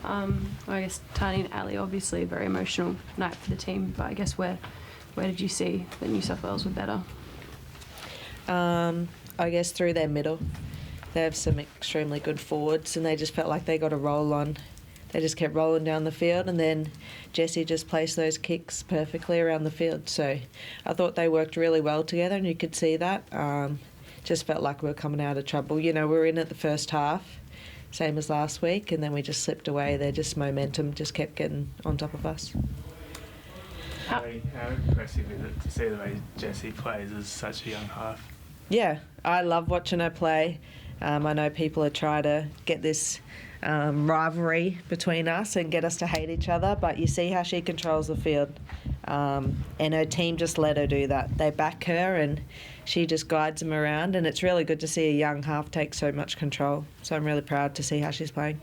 I guess Tahnee and Ali, obviously a very emotional night for the team, but I guess where did you see that New South Wales were better? I guess through their middle. They have some extremely good forwards and they just felt like they got a roll on. They just kept rolling down the field, and then Jessie just placed those kicks perfectly around the field. So I thought they worked really well together, and you could see that. Just felt like we were coming out of trouble. You know, we were in it the first half, same as last week, and then we just slipped away. Their just momentum just kept getting on top of us. How impressive is it to see the way Jessie plays as such a young half? Yeah, I love watching her play. I know people are trying to get this rivalry between us and get us to hate each other, but you see how she controls the field, and her team just let her do that. They back her and she just guides them around, and it's really good to see a young half take so much control. So I'm really proud to see how she's playing.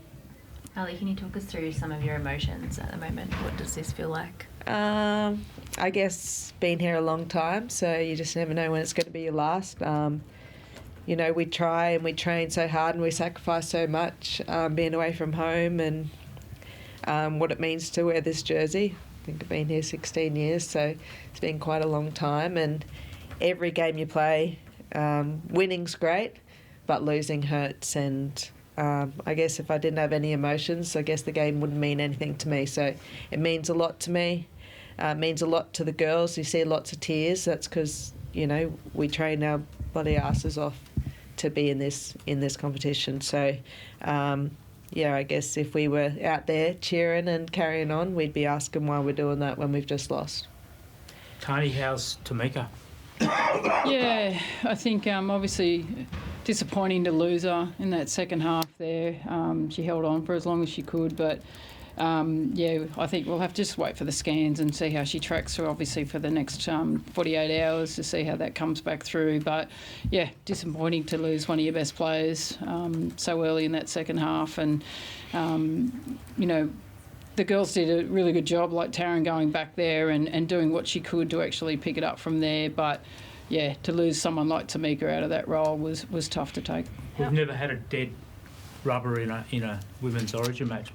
Ali, can you talk us through some of your emotions at the moment? What does this feel like? I guess been here a long time, so you just never know when it's going to be your last. You know, we try and we train so hard and we sacrifice so much being away from home, and what it means to wear this jersey. I think I've been here 16 years, so it's been quite a long time, and every game you play, winning's great, but losing hurts, and I guess if I didn't have any emotions, I guess the game wouldn't mean anything to me. So it means a lot to me. It means a lot to the girls. You see lots of tears. That's because, you know, we train our bloody asses off to be in this competition. So, yeah, I guess if we were out there cheering and carrying on, we'd be asking why we're doing that when we've just lost. Tahnee, how's Tamika? Yeah, I think obviously disappointing to lose her in that second half there. She held on for as long as she could, but yeah, I think we'll have to just wait for the scans and see how she tracks through, obviously, for the next 48 hours to see how that comes back through. But, yeah, disappointing to lose one of your best players so early in that second half. And, you know, the girls did a really good job, like Taryn going back there and doing what she could to actually pick it up from there. But, yeah, to lose someone like Tamika out of that role was tough to take. We've never had a dead rubber in a women's origin match.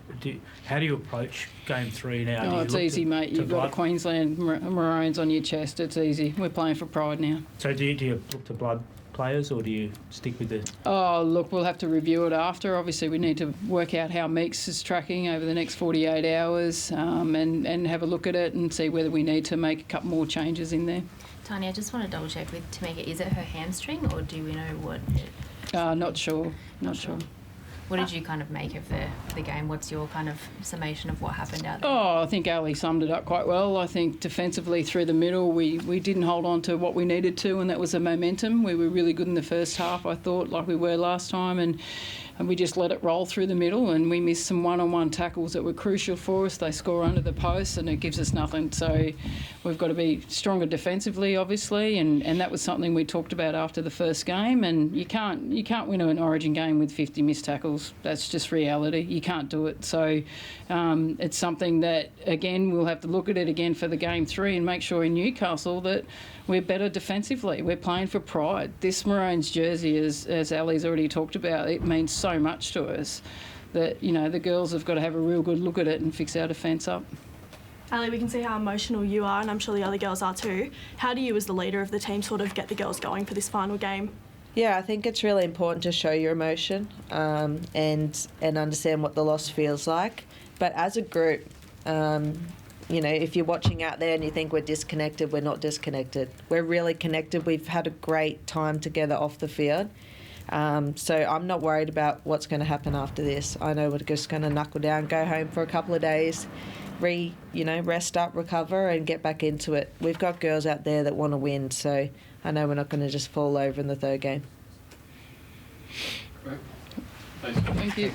How do you approach game 3 now? Oh, it's easy, mate. You've got a Queensland Maroons on your chest. It's easy. We're playing for pride now. So do you look to blood players, or do you stick with the... Oh, look, we'll have to review it after. Obviously, we need to work out how Meeks is tracking over the next 48 hours and have a look at it and see whether we need to make a couple more changes in there. Tahnee, I just want to double check with Tamika. Is it her hamstring, or do we know what? Not sure. Not sure. What did you kind of make of the game? What's your kind of summation of what happened out there? Oh, I think Ali summed it up quite well. I think defensively through the middle, we didn't hold on to what we needed to, and that was the momentum. We were really good in the first half, I thought, like we were last time, and we just let it roll through the middle, and we missed some one-on-one tackles that were crucial for us. They score under the post, and it gives us nothing. So we've got to be stronger defensively, obviously, and that was something we talked about after the first game. And you can't win an Origin game with 50 missed tackles. That's just reality. You can't do it. So it's something that, again, we'll have to look at it again for the game 3 and make sure in Newcastle that we're better defensively. We're playing for pride. This Maroons jersey, as Ali's already talked about, it means so much to us that, you know, the girls have got to have a real good look at it and fix our defence up. Ali, we can see how emotional you are, and I'm sure the other girls are too. How do you, as the leader of the team, sort of get the girls going for this final game? Yeah, I think it's really important to show your emotion and understand what the loss feels like. But as a group, you know, if you're watching out there and you think we're disconnected, we're not disconnected. We're really connected. We've had a great time together off the field. So I'm not worried about what's going to happen after this. I know we're just going to knuckle down, go home for a couple of days, rest up, recover, and get back into it. We've got girls out there that want to win, so I know we're not going to just fall over in the third game. Great. Thanks. Thank you.